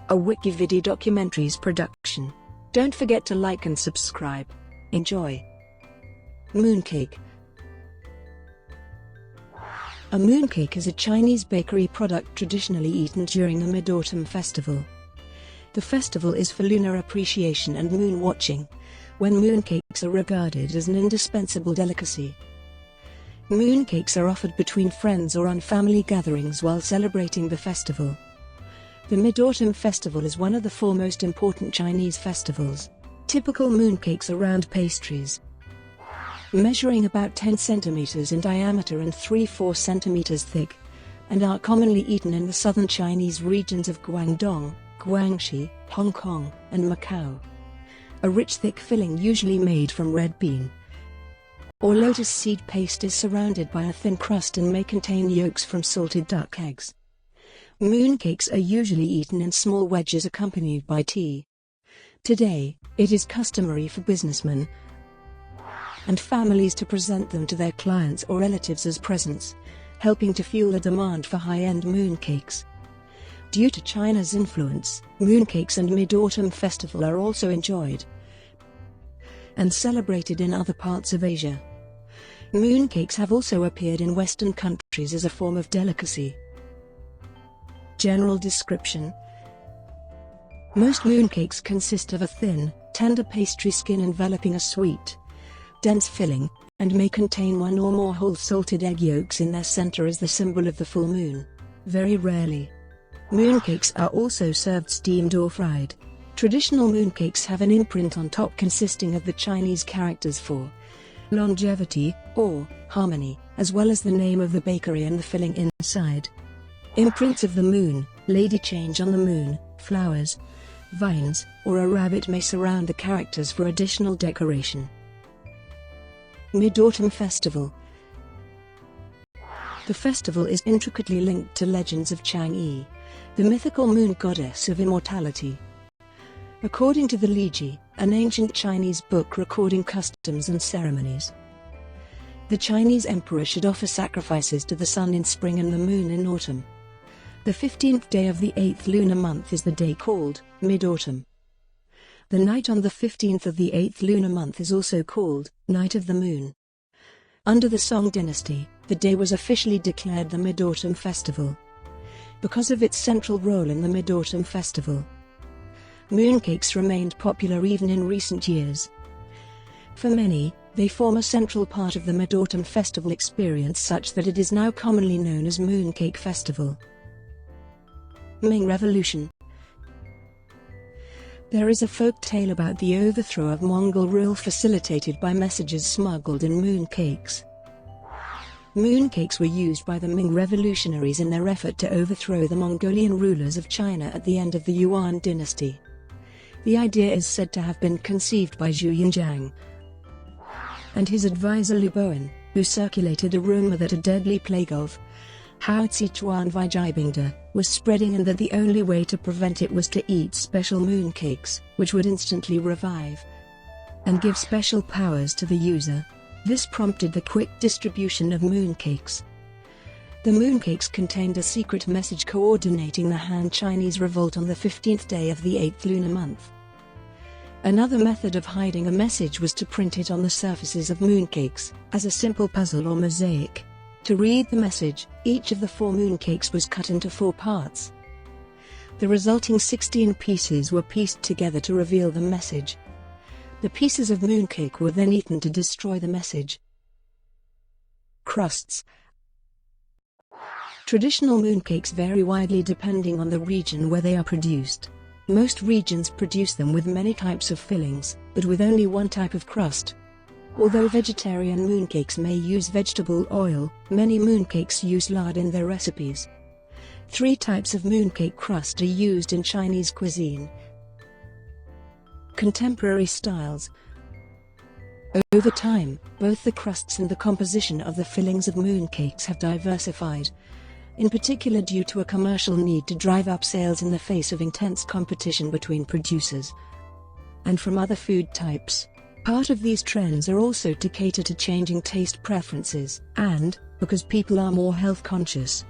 a WikiVidi documentaries production. Don't forget to like and subscribe. Enjoy. Mooncake. A mooncake is a Chinese bakery product traditionally eaten during the Mid-Autumn Festival. The festival is for lunar appreciation and moon watching, when mooncakes are regarded as an indispensable delicacy. Mooncakes are offered between friends or on family gatherings while celebrating the festival. The Mid-Autumn Festival is one of the four most important Chinese festivals. Typical mooncakes are round pastries, measuring about 10 centimeters in diameter and 3–4 centimeters thick, and are commonly eaten in the southern Chinese regions of Guangdong, Guangxi, Hong Kong, and Macau. A rich thick filling usually made from red bean or lotus seed paste is surrounded by a thin crust and may contain yolks from salted duck eggs. Mooncakes are usually eaten in small wedges accompanied by tea. Today, it is customary for businessmen and families to present them to their clients or relatives as presents, helping to fuel the demand for high-end mooncakes. Due to China's influence, mooncakes and Mid-Autumn Festival are also enjoyed and celebrated in other parts of Asia. Mooncakes have also appeared in Western countries as a form of delicacy. General description: most mooncakes consist of a thin, tender pastry skin enveloping a sweet, dense filling, and may contain one or more whole salted egg yolks in their center as the symbol of the full moon. Very rarely, mooncakes are also served steamed or fried. Traditional mooncakes have an imprint on top consisting of the Chinese characters for longevity or harmony, as well as the name of the bakery and the filling inside. Imprints of the moon, lady change on the moon, flowers, vines, or a rabbit may surround the characters for additional decoration. Mid-Autumn Festival. The festival is intricately linked to legends of Chang'e, the mythical moon goddess of immortality. According to the Liji, an ancient Chinese book recording customs and ceremonies, the Chinese emperor should offer sacrifices to the sun in spring and the moon in autumn. The 15th day of the 8th lunar month is the day called Mid-Autumn. The night on the 15th of the 8th lunar month is also called Night of the Moon. Under the Song dynasty, the day was officially declared the Mid-Autumn Festival because of its central role in the Mid-Autumn Festival. Mooncakes remained popular even in recent years. For many, they form a central part of the Mid-Autumn Festival experience such that it is now commonly known as Mooncake Festival. Ming Revolution. There is a folk tale about the overthrow of Mongol rule facilitated by messages smuggled in mooncakes. Mooncakes were used by the Ming revolutionaries in their effort to overthrow the Mongolian rulers of China at the end of the Yuan dynasty. The idea is said to have been conceived by Zhu Yinjiang and his advisor Liu Bowen, who circulated a rumor that a deadly plague of Haozichuan Vijibingda was spreading and that the only way to prevent it was to eat special mooncakes, which would instantly revive and give special powers to the user. This prompted the quick distribution of mooncakes. The mooncakes contained a secret message coordinating the Han Chinese revolt on the 15th day of the 8th lunar month. Another method of hiding a message was to print it on the surfaces of mooncakes, as a simple puzzle or mosaic. To read the message, each of the 4 mooncakes was cut into 4 parts. The resulting 16 pieces were pieced together to reveal the message. The pieces of mooncake were then eaten to destroy the message. Crusts. Traditional mooncakes vary widely depending on the region where they are produced. Most regions produce them with many types of fillings, but with only one type of crust. Although vegetarian mooncakes may use vegetable oil, many mooncakes use lard in their recipes. 3 types of mooncake crust are used in Chinese cuisine. Contemporary styles. Over time, both the crusts and the composition of the fillings of mooncakes have diversified, in particular due to a commercial need to drive up sales in the face of intense competition between producers and from other food types. Part of these trends are also to cater to changing taste preferences, and, because people are more health conscious,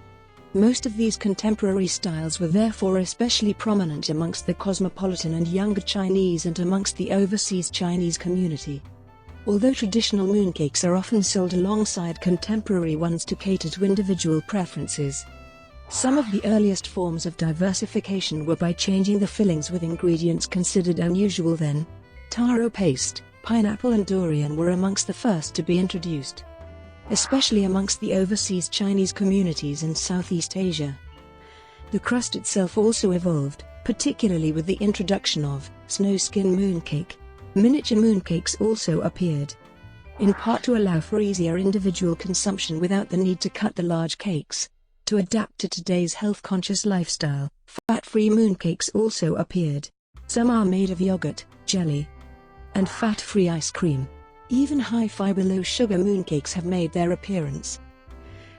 Most of these contemporary styles were therefore especially prominent amongst the cosmopolitan and younger Chinese and amongst the overseas Chinese community. Although traditional mooncakes are often sold alongside contemporary ones to cater to individual preferences, some of the earliest forms of diversification were by changing the fillings with ingredients considered unusual then. Taro paste, pineapple and durian were amongst the first to be introduced, especially amongst the overseas Chinese communities in Southeast Asia. The crust itself also evolved, particularly with the introduction of snow-skin mooncake. Miniature mooncakes also appeared, in part to allow for easier individual consumption without the need to cut the large cakes. To adapt to today's health-conscious lifestyle, fat-free mooncakes also appeared. Some are made of yogurt, jelly, and fat-free ice cream. Even high-fiber low-sugar mooncakes have made their appearance.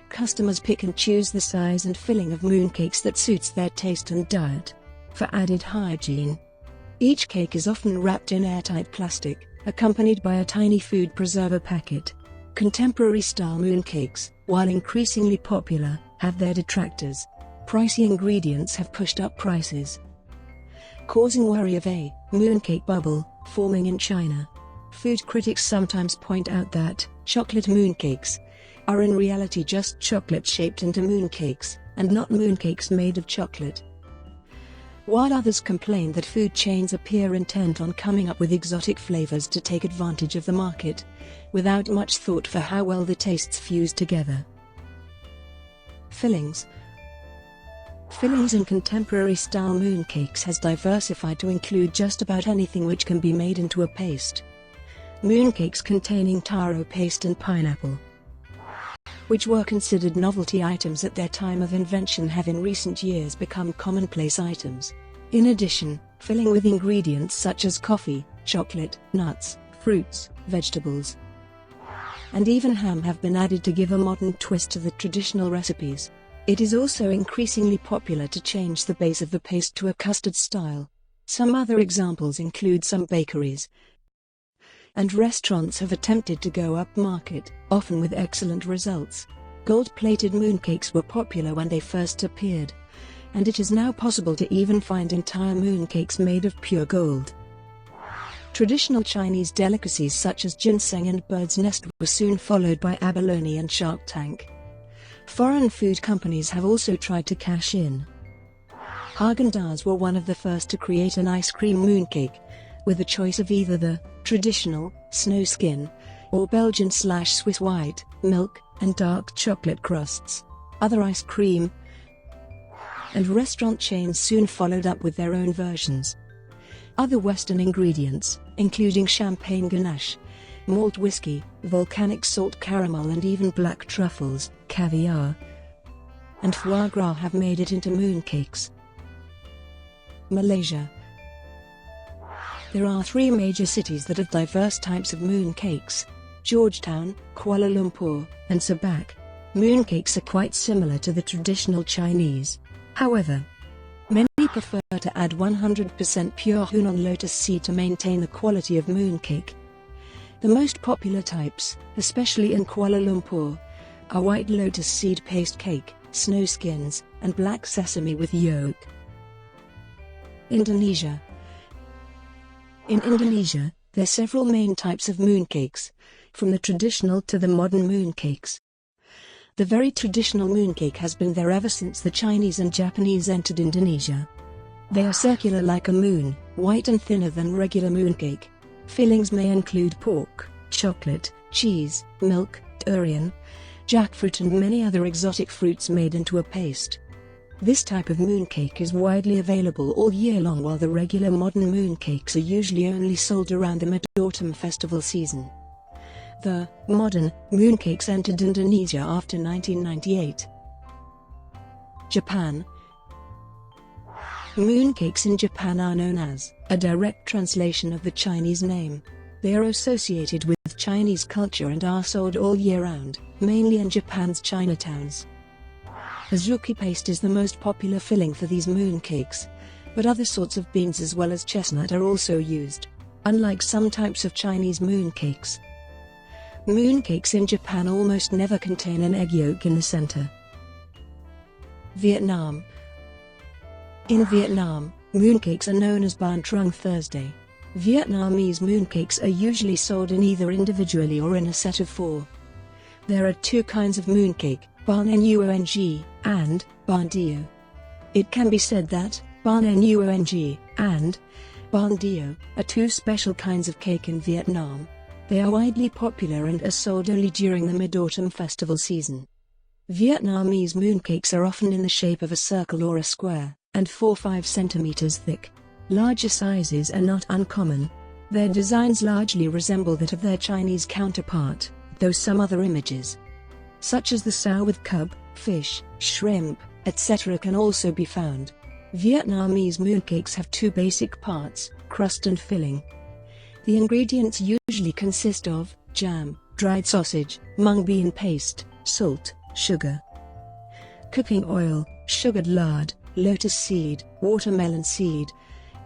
Customers pick and choose the size and filling of mooncakes that suits their taste and diet. For added hygiene, each cake is often wrapped in airtight plastic, accompanied by a tiny food preserver packet. Contemporary-style mooncakes, while increasingly popular, have their detractors. Pricey ingredients have pushed up prices, causing worry of a mooncake bubble forming in China. Food critics sometimes point out that chocolate mooncakes are in reality just chocolate shaped into mooncakes, and not mooncakes made of chocolate. While others complain that food chains appear intent on coming up with exotic flavors to take advantage of the market, without much thought for how well the tastes fuse together. Fillings in contemporary-style mooncakes has diversified to include just about anything which can be made into a paste. Mooncakes containing taro paste and pineapple, which were considered novelty items at their time of invention, have in recent years become commonplace items. In addition, filling with ingredients such as coffee, chocolate, nuts, fruits, vegetables, and even ham have been added to give a modern twist to the traditional recipes. It is also increasingly popular to change the base of the paste to a custard style. Some other examples include some bakeries and restaurants have attempted to go upmarket, often with excellent results. Gold-plated mooncakes were popular when they first appeared, and it is now possible to even find entire mooncakes made of pure gold. Traditional Chinese delicacies such as ginseng and bird's nest were soon followed by abalone and Shark Tank. Foreign food companies have also tried to cash in. Häagen-Dazs were one of the first to create an ice cream mooncake, with a choice of either the traditional snow skin or Belgian/Swiss white, milk, and dark chocolate crusts. Other ice cream and restaurant chains soon followed up with their own versions. Other Western ingredients, including champagne ganache, malt whiskey, volcanic salt caramel and even black truffles, caviar, and foie gras have made it into mooncakes. Malaysia. There are 3 major cities that have diverse types of mooncakes: Georgetown, Kuala Lumpur, and Sabak. Mooncakes are quite similar to the traditional Chinese. However, many prefer to add 100% pure Hunan lotus seed to maintain the quality of mooncake. The most popular types, especially in Kuala Lumpur, are white lotus seed paste cake, snow skins, and black sesame with yolk. Indonesia. In Indonesia, there are several main types of mooncakes, from the traditional to the modern mooncakes. The very traditional mooncake has been there ever since the Chinese and Japanese entered Indonesia. They are circular like a moon, white and thinner than regular mooncake. Fillings may include pork, chocolate, cheese, milk, durian, jackfruit and many other exotic fruits made into a paste. This type of mooncake is widely available all year long, while the regular modern mooncakes are usually only sold around the mid-autumn festival season. The modern mooncakes entered Indonesia after 1998. Japan. Mooncakes in Japan are known as a direct translation of the Chinese name. They are associated with Chinese culture and are sold all year round, mainly in Japan's Chinatowns. Azuki paste is the most popular filling for these mooncakes, but other sorts of beans as well as chestnut are also used. Unlike some types of Chinese mooncakes, mooncakes in Japan almost never contain an egg yolk in the center. Vietnam. In Vietnam, mooncakes are known as Ban Trung Thursday. Vietnamese mooncakes are usually sold in either individually or in a set of 4. There are 2 kinds of mooncake, Ban Nuong and Ban Dio. It can be said that Ban Nuong and Ban Dio are 2 special kinds of cake in Vietnam. They are widely popular and are sold only during the Mid-Autumn festival season. Vietnamese mooncakes are often in the shape of a circle or a square, and 4–5 centimeters thick. Larger sizes are not uncommon. Their designs largely resemble that of their Chinese counterpart, though some other images, such as the sow with cub, fish, shrimp, etc. can also be found. Vietnamese mooncakes have 2 basic parts, crust and filling. The ingredients usually consist of jam, dried sausage, mung bean paste, salt, sugar, cooking oil, sugared lard, lotus seed, watermelon seed,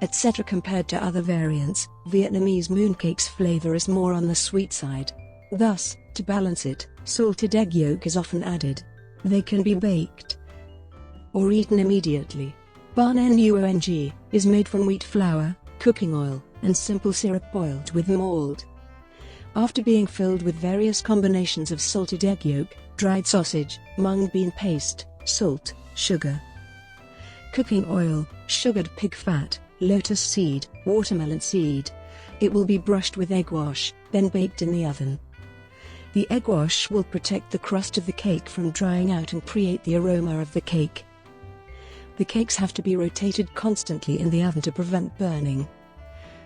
etc. Compared to other variants, Vietnamese mooncakes' flavor is more on the sweet side. Thus, to balance it, salted egg yolk is often added. They can be baked or eaten immediately. Ban Nuong is made from wheat flour, cooking oil, and simple syrup boiled with malt. After being filled with various combinations of salted egg yolk, dried sausage, mung bean paste, salt, sugar, cooking oil, sugared pig fat, lotus seed, watermelon seed, it will be brushed with egg wash, then baked in the oven. The egg wash will protect the crust of the cake from drying out and create the aroma of the cake. The cakes have to be rotated constantly in the oven to prevent burning.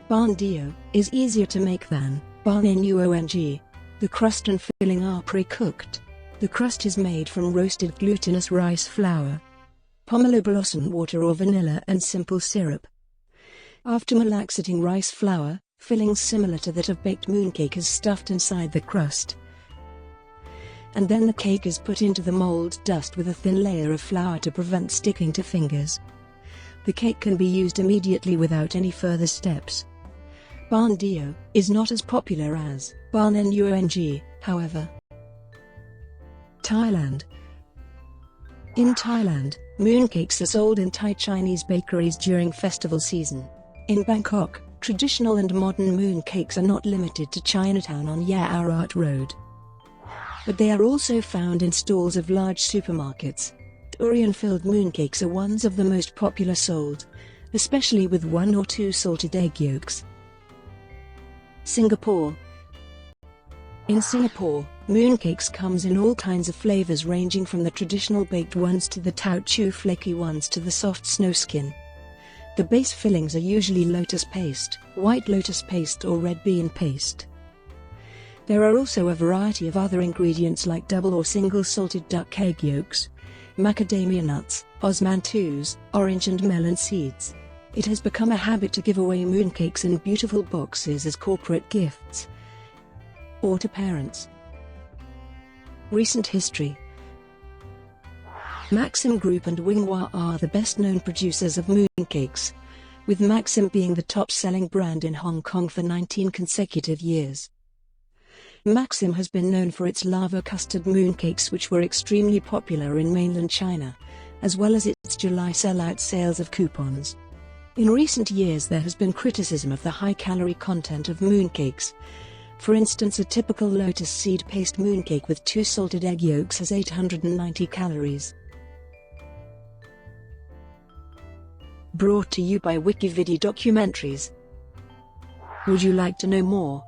Ban Dio is easier to make than Ban Nuong. The crust and filling are pre-cooked. The crust is made from roasted glutinous rice flour, pomelo blossom water or vanilla and simple syrup. After malaxating rice flour, filling similar to that of baked mooncake is stuffed inside the crust, and then the cake is put into the mold dust with a thin layer of flour to prevent sticking to fingers. The cake can be used immediately without any further steps. Ban Dio is not as popular as Ban Nuong, however. Thailand. In Thailand, mooncakes are sold in Thai Chinese bakeries during festival season. In Bangkok, traditional and modern mooncakes are not limited to Chinatown on Yaowarat Road, but they are also found in stalls of large supermarkets. Durian-filled mooncakes are ones of the most popular sold, especially with 1 or 2 salted egg yolks. Singapore. In Singapore, mooncakes comes in all kinds of flavors ranging from the traditional baked ones to the Teochew flaky ones to the soft snowskin. The base fillings are usually lotus paste, white lotus paste or red bean paste. There are also a variety of other ingredients like double or single salted duck egg yolks, macadamia nuts, osmanthus, orange and melon seeds. It has become a habit to give away mooncakes in beautiful boxes as corporate gifts or to parents. Recent history. Maxim Group and Winghua are the best-known producers of mooncakes, with Maxim being the top-selling brand in Hong Kong for 19 consecutive years. Maxim has been known for its lava custard mooncakes, which were extremely popular in mainland China, as well as its July sell-out sales of coupons. In recent years there has been criticism of the high-calorie content of mooncakes. For instance, a typical lotus seed paste mooncake with 2 salted egg yolks has 890 calories. Brought to you by WikiVidi documentaries. Would you like to know more?